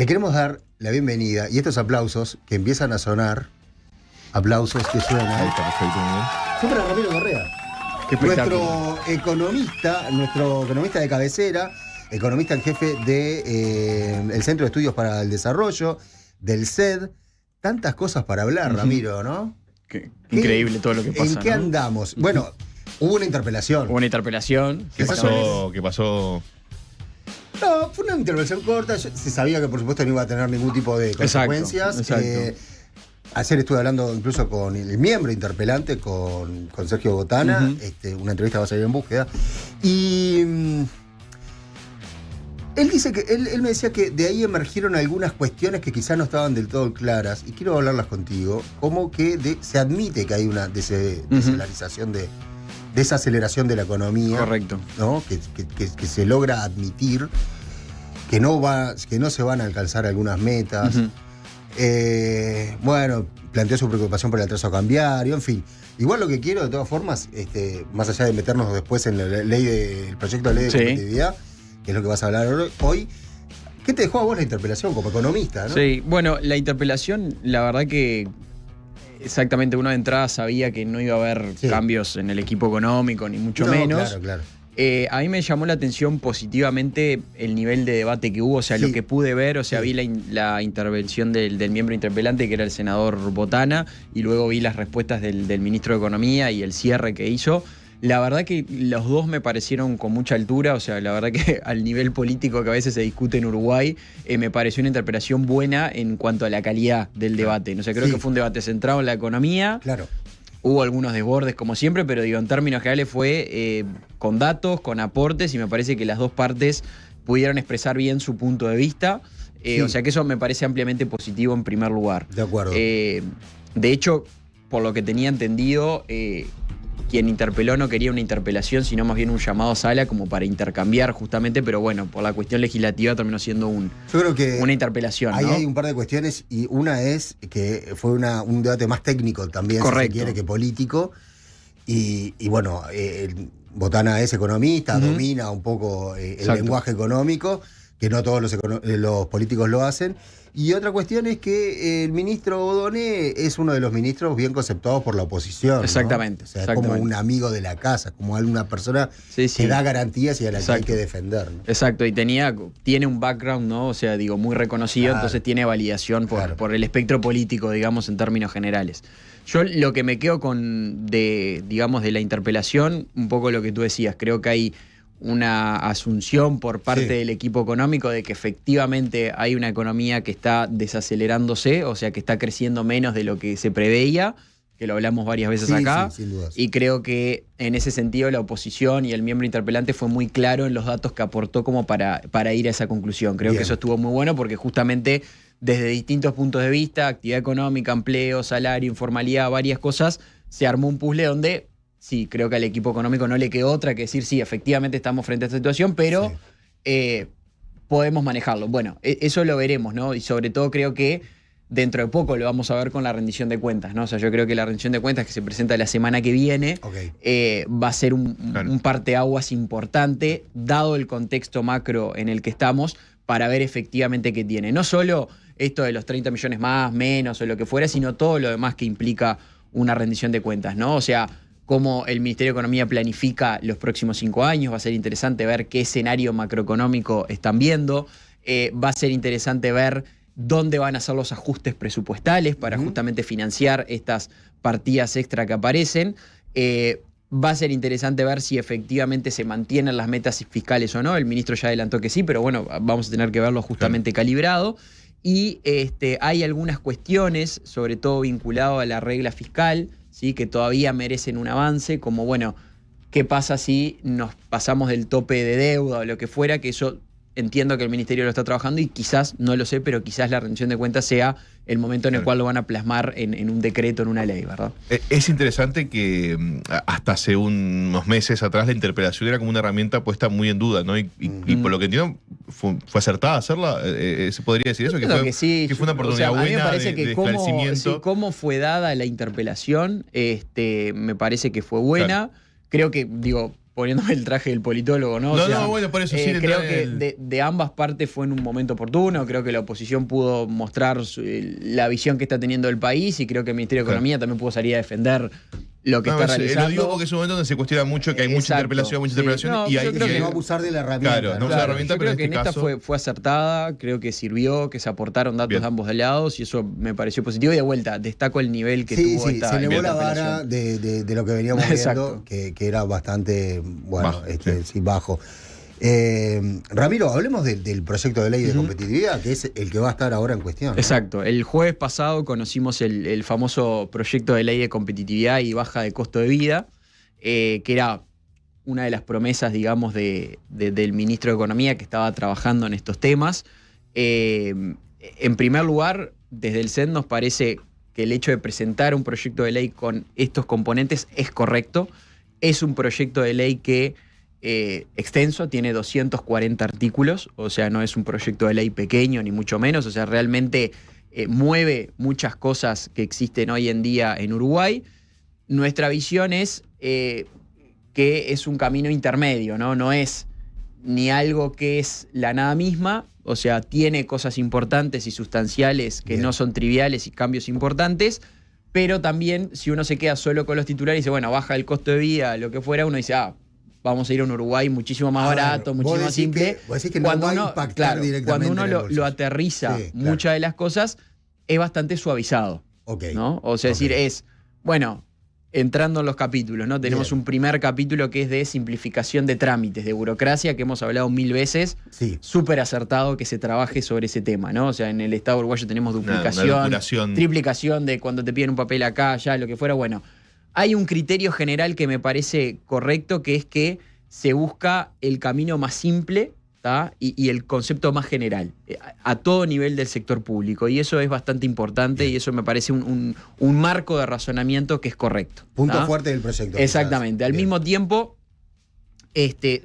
Le queremos dar la bienvenida y estos aplausos que empiezan a sonar, aplausos que suenan. Ahí está, perfecto, muy bien. Siempre a Ramiro Correa. Qué espectáculo. Nuestro economista de cabecera, economista en jefe del Centro de Estudios para el Desarrollo, del CED. Tantas cosas para hablar, Ramiro, ¿no? Increíble todo lo que pasa. ¿En qué andamos? Bueno, hubo una interpelación. Hubo una interpelación. ¿Qué pasó? No, fue una intervención corta. Se sabía que, por supuesto, no iba a tener ningún tipo de consecuencias. Exacto. Ayer estuve hablando incluso con el miembro interpelante, con Sergio Botana. Una entrevista va a salir en búsqueda. Y él dice que él me decía que de ahí emergieron algunas cuestiones que quizás no estaban del todo claras. Y quiero hablarlas contigo. Como que se admite que hay una desaceleración desaceleración de la economía. Correcto. ¿No? Que se logra admitir que no se van a alcanzar algunas metas. Bueno, planteó su preocupación por el atraso cambiario, en fin. Igual lo que quiero, de todas formas, más allá de meternos después en el proyecto de ley de competitividad, que es lo que vas a hablar hoy, ¿qué te dejó a vos la interpelación como economista, no? Sí, bueno, la interpelación, la verdad que exactamente uno de entrada sabía que no iba a haber cambios en el equipo económico, ni mucho menos. Claro. A mí me llamó la atención positivamente el nivel de debate que hubo, o sea, lo que pude ver, o sea, vi la intervención del miembro interpelante, que era el senador Botana, y luego vi las respuestas del ministro de Economía y el cierre que hizo. La verdad que los dos me parecieron con mucha altura, o sea, la verdad que al nivel político que a veces se discute en Uruguay, me pareció una interpelación buena en cuanto a la calidad del debate. No sé, creo que fue un debate centrado en la economía. Claro. Hubo algunos desbordes como siempre, pero digo, en términos generales fue con datos, con aportes, y me parece que las dos partes pudieron expresar bien su punto de vista. O sea que eso me parece ampliamente positivo en primer lugar. De acuerdo. De hecho, por lo que tenía entendido, quien interpeló no quería una interpelación, sino más bien un llamado a sala como para intercambiar justamente, pero bueno, por la cuestión legislativa terminó siendo Yo creo que una interpelación, ahí ¿no? hay un par de cuestiones, y una es que fue un debate más técnico también, Correcto. si se quiere, que político. Y bueno, Botana es economista, domina un poco el lenguaje económico, que no todos los políticos lo hacen. Y otra cuestión es que el ministro Odone es uno de los ministros bien conceptuados por la oposición. Exactamente. ¿no? O sea, es como un amigo de la casa, como alguna persona que da garantías y a la que hay que defender, ¿no? Exacto, y tiene un background, ¿no? O sea, digo, muy reconocido, entonces tiene validación por el espectro político, digamos, en términos generales. Yo lo que me quedo de la interpelación, un poco lo que tú decías, creo que hay una asunción por parte del equipo económico de que efectivamente hay una economía que está desacelerándose, o sea, que está creciendo menos de lo que se preveía, que lo hablamos varias veces acá, sin dudas. Y creo que en ese sentido la oposición y el miembro interpelante fue muy claro en los datos que aportó como para ir a esa conclusión. Creo que eso estuvo muy bueno porque justamente desde distintos puntos de vista, actividad económica, empleo, salario, informalidad, varias cosas, se armó un puzzle donde sí, creo que al equipo económico no le quedó otra que decir, sí, efectivamente estamos frente a esta situación, pero podemos manejarlo. Bueno, eso lo veremos, ¿no? Y sobre todo creo que dentro de poco lo vamos a ver con la rendición de cuentas, ¿no? O sea, yo creo que la rendición de cuentas que se presenta la semana que viene va a ser un parteaguas importante, dado el contexto macro en el que estamos, para ver efectivamente qué tiene. No solo esto de los 30 millones más, menos o lo que fuera, sino todo lo demás que implica una rendición de cuentas, ¿no? O sea, cómo el Ministerio de Economía planifica los próximos 5 años. Va a ser interesante ver qué escenario macroeconómico están viendo. Va a ser interesante ver dónde van a ser los ajustes presupuestales para justamente financiar estas partidas extra que aparecen. Va a ser interesante ver si efectivamente se mantienen las metas fiscales o no. El ministro ya adelantó que sí, pero bueno, vamos a tener que verlo justamente calibrado. Y hay algunas cuestiones, sobre todo vinculado a la regla fiscal, ¿sí? Que todavía merecen un avance, como bueno, ¿qué pasa si nos pasamos del tope de deuda o lo que fuera? Que eso entiendo que el Ministerio lo está trabajando y quizás, no lo sé, pero quizás la rendición de cuentas sea el momento en el cual lo van a plasmar en un decreto, en una ley, ¿verdad? Es interesante que hasta hace unos meses atrás la interpelación era como una herramienta puesta muy en duda, ¿no? Y por lo que entiendo, fue acertada hacerla. ¿Se podría decir eso? Que fue una oportunidad buena, a mí me parece que cómo fue dada la interpelación, me parece que fue buena. Creo que, poniéndome el traje del politólogo, ¿no? No, bueno, por eso sí. Creo que de ambas partes fue en un momento oportuno. Creo que la oposición pudo mostrar la visión que está teniendo el país y creo que el Ministerio de Economía también pudo salir a defender lo que está realizando. Lo digo porque es un momento donde se cuestiona mucho, que hay mucha interpelación, y hay que no abusar de la herramienta. Claro, no usar la herramienta, yo creo que en esta fue acertada, creo que sirvió, que se aportaron datos de ambos lados y eso me pareció positivo. Y de vuelta, destaco el nivel que tuvo esta se elevó la vara de lo que veníamos viendo, que era bastante, bueno, bajo. Ramiro, hablemos del proyecto de ley de competitividad, que es el que va a estar ahora en cuestión, ¿no? Exacto. El jueves pasado conocimos el famoso proyecto de ley de competitividad y baja de costo de vida, que era una de las promesas, digamos, del ministro de Economía que estaba trabajando en estos temas. En primer lugar, desde el CEN nos parece que el hecho de presentar un proyecto de ley con estos componentes es correcto. Es un proyecto de ley que extenso, tiene 240 artículos, o sea, no es un proyecto de ley pequeño, ni mucho menos, o sea, realmente mueve muchas cosas que existen hoy en día en Uruguay. Nuestra visión es que es un camino intermedio, ¿no? No es ni algo que es la nada misma, o sea, tiene cosas importantes y sustanciales que no son triviales y cambios importantes, pero también si uno se queda solo con los titulares y dice, bueno, baja el costo de vida, lo que fuera, uno dice, vamos a ir a un Uruguay muchísimo más barato, muchísimo más simple. Cuando uno lo aterriza, muchas de las cosas es bastante suavizado. ¿No? O sea, decir, bueno, entrando en los capítulos, ¿no? Tenemos un primer capítulo que es de simplificación de trámites, de burocracia, que hemos hablado 1000 veces. Súper acertado que se trabaje sobre ese tema, ¿no? O sea, en el Estado uruguayo tenemos duplicación, triplicación de cuando te piden un papel acá, allá, lo que fuera. Bueno, hay un criterio general que me parece correcto, que es que se busca el camino más simple, ¿tá? y el concepto más general, a todo nivel del sector público. Y eso es bastante importante y eso me parece un marco de razonamiento que es correcto. Punto fuerte del proyecto. Exactamente. Al mismo tiempo,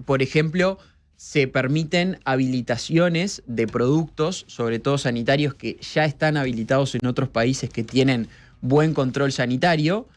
por ejemplo, se permiten habilitaciones de productos, sobre todo sanitarios, que ya están habilitados en otros países que tienen buen control sanitario,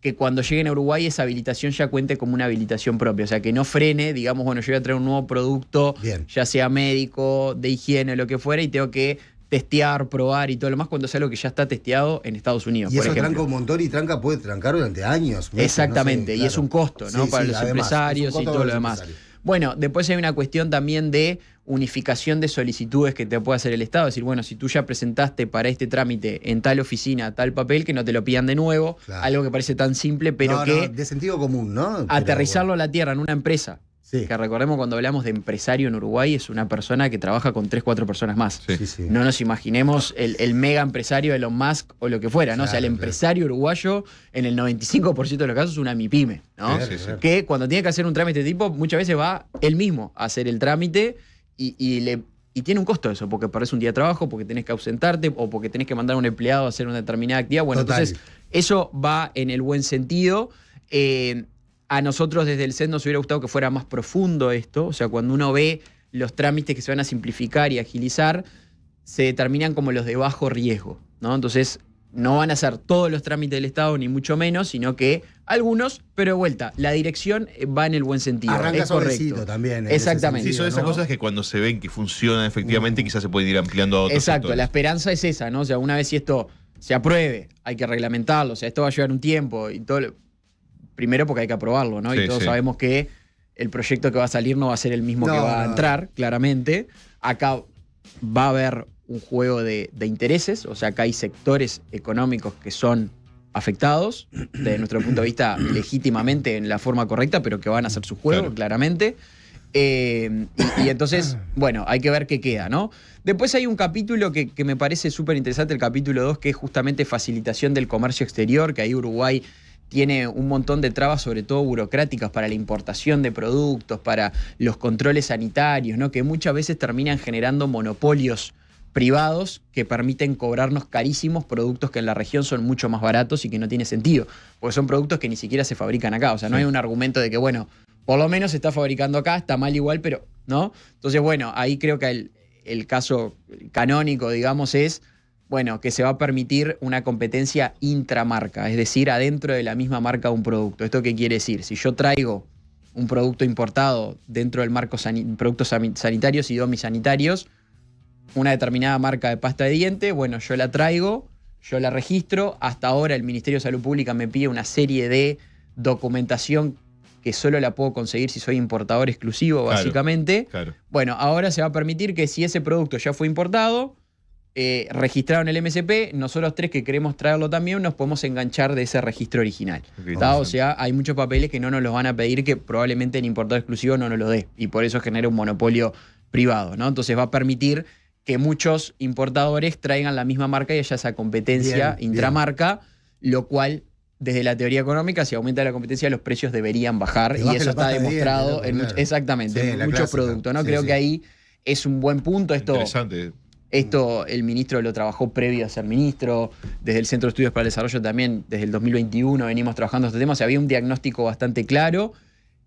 que cuando lleguen a Uruguay esa habilitación ya cuente como una habilitación propia. O sea, que no frene, digamos, bueno, yo voy a traer un nuevo producto, ya sea médico, de higiene, lo que fuera, y tengo que testear, probar y todo lo más cuando es algo que ya está testeado en Estados Unidos. Y eso tranca un montón y puede trancar durante años. Exactamente, no sé, y es un costo, ¿no? Para los empresarios y todo lo demás. Bueno, después hay una cuestión también de unificación de solicitudes que te puede hacer el Estado. Es decir, bueno, si tú ya presentaste para este trámite en tal oficina tal papel, que no te lo pidan de nuevo, algo que parece tan simple, pero de sentido común, ¿no? Aterrizarlo a la tierra en una empresa. Que recordemos, cuando hablamos de empresario en Uruguay, es una persona que trabaja con 3, 4 personas más. No nos imaginemos el mega empresario Elon Musk o lo que fuera, ¿no? O sea, el empresario uruguayo, en el 95% de los casos, es una MIPYME, ¿no? Que cuando tiene que hacer un trámite de tipo, muchas veces va él mismo a hacer el trámite y tiene un costo eso, porque perdés un día de trabajo, porque tenés que ausentarte o porque tenés que mandar a un empleado a hacer una determinada actividad. Bueno, entonces, eso va en el buen sentido. A nosotros desde el CEN nos hubiera gustado que fuera más profundo esto, o sea, cuando uno ve los trámites que se van a simplificar y agilizar, se determinan como los de bajo riesgo, ¿no? Entonces, no van a ser todos los trámites del Estado, ni mucho menos, sino que algunos, pero de vuelta, la dirección va en el buen sentido. Arranca suavecito también. Exactamente. Sí, son esas cosas que cuando se ven que funcionan efectivamente, quizás se pueden ir ampliando a otros sectores. La esperanza es esa, ¿no? O sea, una vez si esto se apruebe, hay que reglamentarlo, o sea, esto va a llevar un tiempo y todo. Primero porque hay que aprobarlo, ¿no? Y todos sabemos que el proyecto que va a salir no va a ser el mismo que va a entrar, claramente. Acá va a haber un juego de intereses, o sea, acá hay sectores económicos que son afectados, desde nuestro punto de vista, legítimamente, en la forma correcta, pero que van a hacer su juego, claramente. Y entonces, bueno, hay que ver qué queda, ¿no? Después hay un capítulo que me parece súper interesante, el capítulo 2, que es justamente facilitación del comercio exterior, que ahí Uruguay tiene un montón de trabas, sobre todo burocráticas, para la importación de productos, para los controles sanitarios, ¿no? Que muchas veces terminan generando monopolios privados que permiten cobrarnos carísimos productos que en la región son mucho más baratos y que no tiene sentido, porque son productos que ni siquiera se fabrican acá. O sea, no hay un argumento de que, bueno, por lo menos se está fabricando acá, está mal igual, pero ¿no? Entonces, bueno, ahí creo que el caso canónico, digamos, es bueno, que se va a permitir una competencia intramarca, es decir, adentro de la misma marca de un producto. ¿Esto qué quiere decir? Si yo traigo un producto importado dentro del marco productos sanitarios y domisanitarios, una determinada marca de pasta de diente, bueno, yo la traigo, yo la registro, hasta ahora el Ministerio de Salud Pública me pide una serie de documentación que solo la puedo conseguir si soy importador exclusivo, básicamente. Claro. Bueno, ahora se va a permitir que si ese producto ya fue importado, registrado en el MSP, nosotros tres que queremos traerlo también nos podemos enganchar de ese registro original. O sea, hay muchos papeles que no nos los van a pedir que probablemente el importador exclusivo no nos lo dé y por eso genera un monopolio privado, ¿no? Entonces va a permitir que muchos importadores traigan la misma marca y haya esa competencia intramarca, lo cual desde la teoría económica, si aumenta la competencia, los precios deberían bajar y eso está demostrado exactamente en muchos productos, ¿no? Creo que ahí es un buen punto. Interesante. Esto el ministro lo trabajó previo a ser ministro, desde el Centro de Estudios para el Desarrollo también, desde el 2021 venimos trabajando este tema, o sea, había un diagnóstico bastante claro.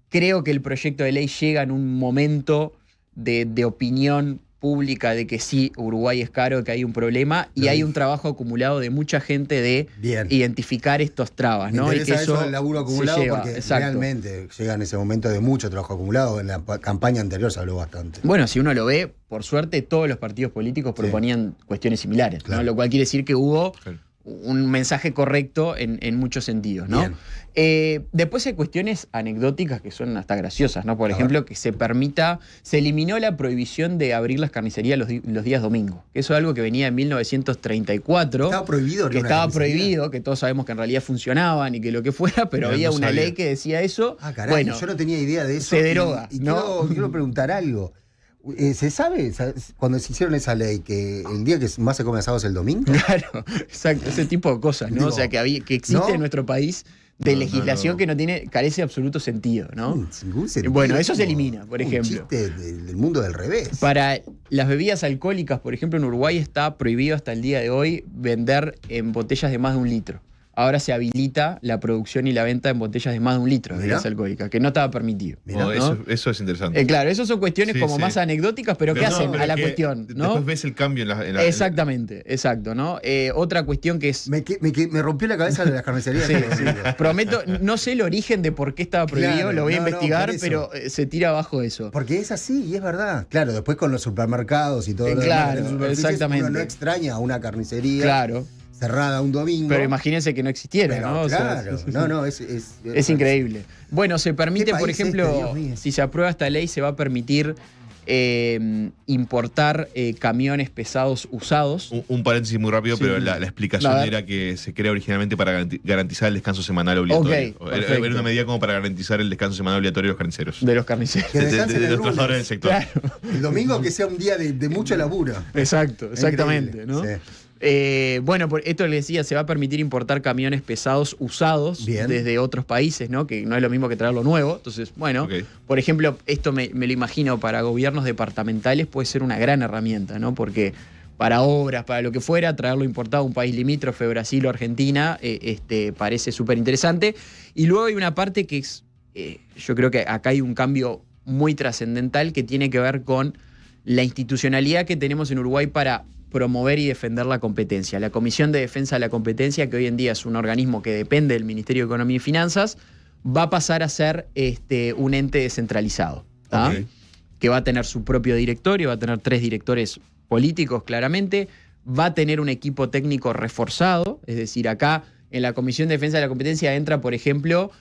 Creo que el proyecto de ley llega en un momento de opinión pública de que sí, Uruguay es caro, que hay un problema y hay un trabajo acumulado de mucha gente de identificar estos trabas, ¿no? Y que eso el laburo acumulado porque realmente llega en ese momento de mucho trabajo acumulado. En la campaña anterior se habló bastante. Bueno, si uno lo ve, por suerte todos los partidos políticos proponían cuestiones similares, ¿no? Lo cual quiere decir que hubo un mensaje correcto en muchos sentidos, ¿no? Después hay cuestiones anecdóticas que son hasta graciosas, ¿no? Por ejemplo, que se eliminó la prohibición de abrir las carnicerías los días domingos, que eso es algo que venía en 1934. Estaba prohibido. Que estaba prohibido, que todos sabemos que en realidad funcionaban y que lo que fuera, pero había una ley que decía eso. Caray, bueno, yo no tenía idea de eso. Se deroga, ¿no? Quiero preguntar algo. ¿Se sabe cuando se hicieron esa ley que el día que más se come asado es el domingo? Claro, exacto, ese tipo de cosas, ¿no? Digo, o sea, que existe en nuestro país de legislación que carece de absoluto sentido, ¿no? Ningún sentido. Bueno, eso se elimina, por ejemplo. Un chiste del mundo del revés. Para las bebidas alcohólicas, por ejemplo, en Uruguay está prohibido hasta el día de hoy vender en botellas de más de 1 litro. Ahora se habilita la producción y la venta en botellas de más de 1 litro de bebidas alcohólicas, que no estaba permitido. ¿no? Eso es interesante. Claro, eso son cuestiones más anecdóticas, pero ¿qué hacen a la cuestión? ¿no? Después ves el cambio en la Exactamente, exacto, ¿no? Otra cuestión que es... Me rompió la cabeza de las carnicerías. Prometo, no sé el origen de por qué estaba prohibido, lo voy a investigar, pero se tira abajo eso. Porque es así y es verdad. Claro, después con los supermercados y todo lo demás, exactamente. Uno no extraña a una carnicería. Claro. Cerrada un domingo. Pero imagínense que no existiera, ¿no? Claro, es increíble. Bueno, se permite, por ejemplo, si se aprueba esta ley, se va a permitir importar camiones pesados usados. Un paréntesis muy rápido, pero la explicación era que se crea originalmente para garantizar el descanso semanal obligatorio. Era una medida como para garantizar el descanso semanal obligatorio de los carniceros. De los carniceros. De los trabajadores del sector. Claro. El domingo que sea un día de mucho laburo. Exacto, exactamente, ¿no? Sí. Bueno, por esto les decía, se va a permitir importar camiones pesados usados desde otros países, ¿no? Que no es lo mismo que traerlo nuevo. Entonces, bueno, por ejemplo, esto me lo imagino para gobiernos departamentales puede ser una gran herramienta, ¿no? Porque para obras, para lo que fuera, traerlo importado a un país limítrofe, Brasil o Argentina, parece súper interesante. Y luego hay una parte que es, yo creo que acá hay un cambio muy trascendental que tiene que ver con la institucionalidad que tenemos en Uruguay para promover y defender la competencia. La Comisión de Defensa de la Competencia, que hoy en día es un organismo que depende del Ministerio de Economía y Finanzas, va a pasar a ser un ente descentralizado, que va a tener su propio directorio, va a tener 3 directores políticos claramente, va a tener un equipo técnico reforzado, es decir, acá en la Comisión de Defensa de la Competencia entra, por ejemplo,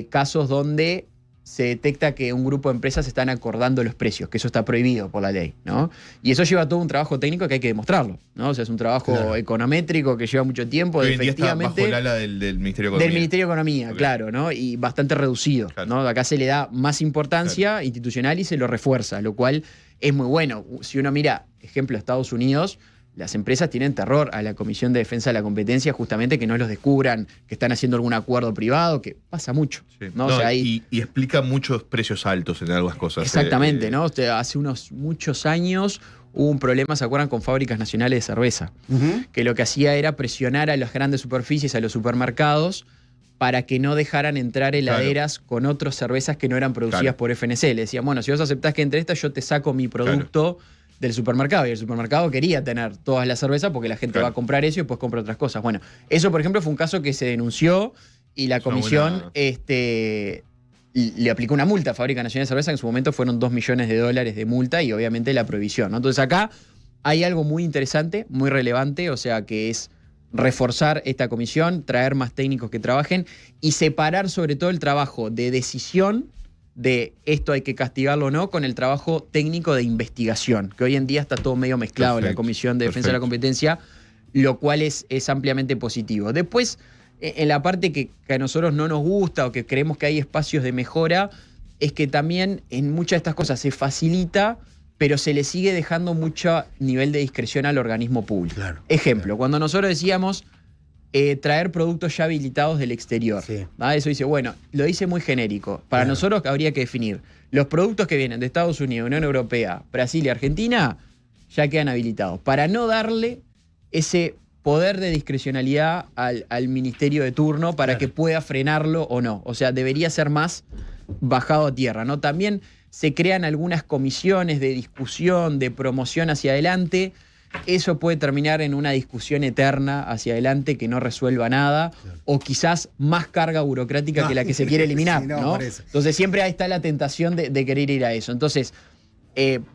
casos donde se detecta que un grupo de empresas están acordando los precios, que eso está prohibido por la ley, ¿no? Y eso lleva todo un trabajo técnico que hay que demostrarlo, ¿no? O sea, es un trabajo econométrico que lleva mucho tiempo. Hoy en día está bajo el ala del Ministerio de Economía. Del Ministerio de Economía, claro, ¿no? Y bastante reducido, ¿no? Acá se le da más importancia institucional y se lo refuerza, lo cual es muy bueno. Si uno mira, ejemplo, Estados Unidos, las empresas tienen terror a la Comisión de Defensa de la Competencia, justamente que no los descubran, que están haciendo algún acuerdo privado, que pasa mucho. ¿no? O sea, y explica muchos precios altos en algunas cosas. Exactamente, ¿no? Hace muchos años hubo un problema, ¿se acuerdan? Con Fábricas Nacionales de Cerveza, que lo que hacía era presionar a las grandes superficies, a los supermercados, para que no dejaran entrar heladeras con otras cervezas que no eran producidas por FNC. Le decían, bueno, si vos aceptás que entre estas, yo te saco mi producto del supermercado. Y el supermercado quería tener todas las cervezas porque la gente va a comprar eso y después compra otras cosas. Bueno, eso, por ejemplo, fue un caso que se denunció y la comisión le aplicó una multa a Fábrica Nacional de Cerveza, que en su momento fueron $2 millones de multa y obviamente la prohibición, ¿no? Entonces acá hay algo muy interesante, muy relevante, o sea, que es reforzar esta comisión, traer más técnicos que trabajen y separar sobre todo el trabajo de decisión de esto hay que castigarlo o no, con el trabajo técnico de investigación, que hoy en día está todo medio mezclado en la Comisión de Defensa de la Competencia, lo cual es ampliamente positivo. Después, en la parte que a nosotros no nos gusta o que creemos que hay espacios de mejora, es que también en muchas de estas cosas se facilita, pero se le sigue dejando mucho nivel de discreción al organismo público. Claro, ejemplo, cuando nosotros decíamos traer productos ya habilitados del exterior. Sí. Eso dice, bueno, lo dice muy genérico. Para nosotros habría que definir los productos que vienen de Estados Unidos, Unión Europea, Brasil y Argentina, ya quedan habilitados. Para no darle ese poder de discrecionalidad al ministerio de turno para que pueda frenarlo o no. O sea, debería ser más bajado a tierra, ¿no? También se crean algunas comisiones de discusión, de promoción hacia adelante. Eso puede terminar en una discusión eterna hacia adelante que no resuelva nada, o quizás más carga burocrática que la que se quiere eliminar, sí, ¿no? Entonces siempre ahí está la tentación de querer ir a eso. Entonces,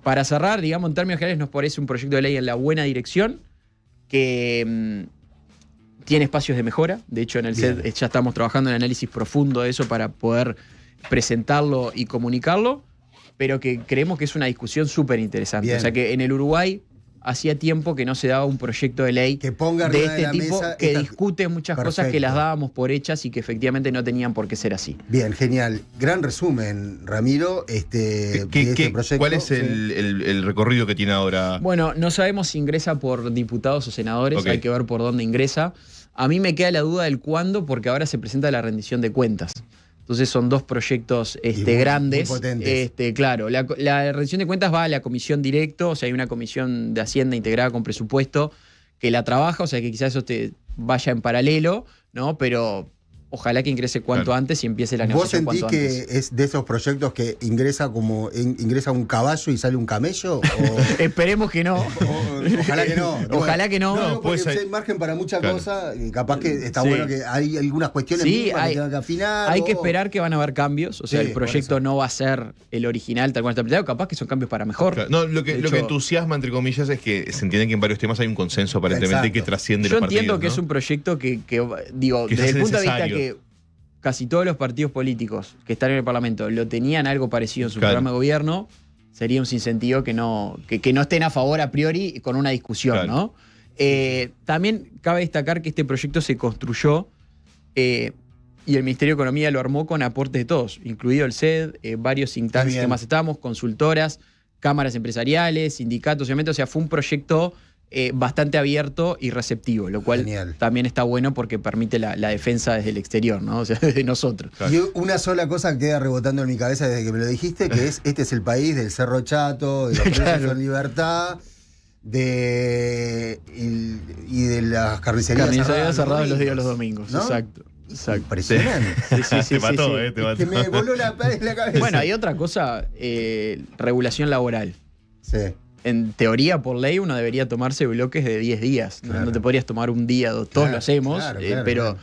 para cerrar, digamos, en términos generales nos parece un proyecto de ley en la buena dirección, que tiene espacios de mejora. De hecho, en el CED ya estamos trabajando en análisis profundo de eso para poder presentarlo y comunicarlo, pero que creemos que es una discusión súper interesante. O sea que en el Uruguay hacía tiempo que no se daba un proyecto de ley que ponga de este tipo mesa que discute muchas cosas que las dábamos por hechas y que efectivamente no tenían por qué ser así. Bien, genial. Gran resumen, Ramiro. Este proyecto. ¿Cuál es el recorrido que tiene ahora? Bueno, no sabemos si ingresa por diputados o senadores, hay que ver por dónde ingresa. A mí me queda la duda del cuándo, porque ahora se presenta la rendición de cuentas. Entonces son dos proyectos grandes. Muy potentes. Claro, la rendición de cuentas va a la comisión directo, o sea, hay una comisión de Hacienda integrada con presupuesto que la trabaja, o sea, que quizás eso vaya en paralelo, ¿no? Pero ojalá que ingrese cuanto antes y empiece la negociación cuanto antes. ¿Vos sentís que es de esos proyectos que ingresa un caballo y sale un camello? Esperemos que no. Ojalá que no. Ojalá que no. No, porque hay margen para muchas cosas. Capaz que está bueno que hay algunas cuestiones mínimas que tengan que afinar. Hay que esperar que van a haber cambios. O sea, el proyecto no va a ser el original tal cual está planteado. Capaz que son cambios para mejor. Claro. No, lo que entusiasma, entre comillas, es que se entiende que en varios temas hay un consenso aparentemente que trasciende los partidos. Yo entiendo que es un proyecto que digo, desde el punto de vista que casi todos los partidos políticos que están en el Parlamento lo tenían algo parecido en su programa de gobierno, sería un sinsentido que no estén a favor a priori con una discusión, ¿no? También cabe destacar que este proyecto se construyó y el Ministerio de Economía lo armó con aportes de todos, incluido el CED, varios think tanks que más estamos, consultoras, cámaras empresariales, sindicatos, obviamente. O sea, fue un proyecto bastante abierto y receptivo, lo cual también está bueno porque permite la defensa desde el exterior, ¿no? O sea, desde nosotros. Y una sola cosa queda rebotando en mi cabeza desde que me lo dijiste, que es, este es el país del Cerro Chato, de los presos en libertad, y de las carnicerías cerradas los días de los domingos, ¿no? Exacto. Impresionante. Sí. Te mató. Que me voló la cabeza. Bueno, hay otra cosa, regulación laboral. Sí. En teoría, por ley, uno debería tomarse bloques de 10 días. Claro. No te podrías tomar un día, todos lo hacemos. Pero,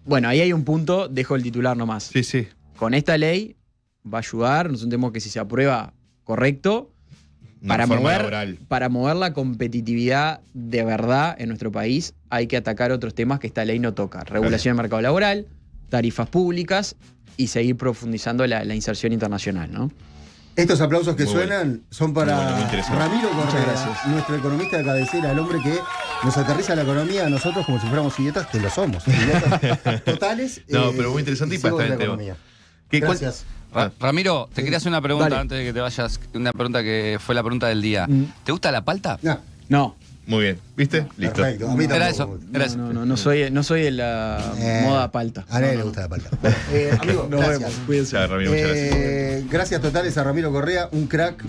bueno, ahí hay un punto, dejo el titular nomás. Sí. Con esta ley va a ayudar, nosotros entendemos que si se aprueba, correcto, para mover la competitividad de verdad en nuestro país, hay que atacar otros temas que esta ley no toca. Regulación del mercado laboral, tarifas públicas y seguir profundizando la inserción internacional, ¿no? Estos aplausos que suenan son para Ramiro Correa, nuestro economista de cabecera, el hombre que nos aterriza la economía a nosotros como si fuéramos idiotas, que lo somos. Idiotas totales. No, pero muy interesante y para estar en tema. Gracias. Ramiro, te quería hacer una pregunta antes de que te vayas. Una pregunta que fue la pregunta del día. ¿Te gusta la palta? No. Muy bien, ¿viste? Listo. Perfecto. A mí era eso. No soy de la moda palta. A nadie le gusta la palta. Amigo, nos vemos. Cuídense. Ramiro, muchas gracias. Gracias totales a Ramiro Correa, un crack.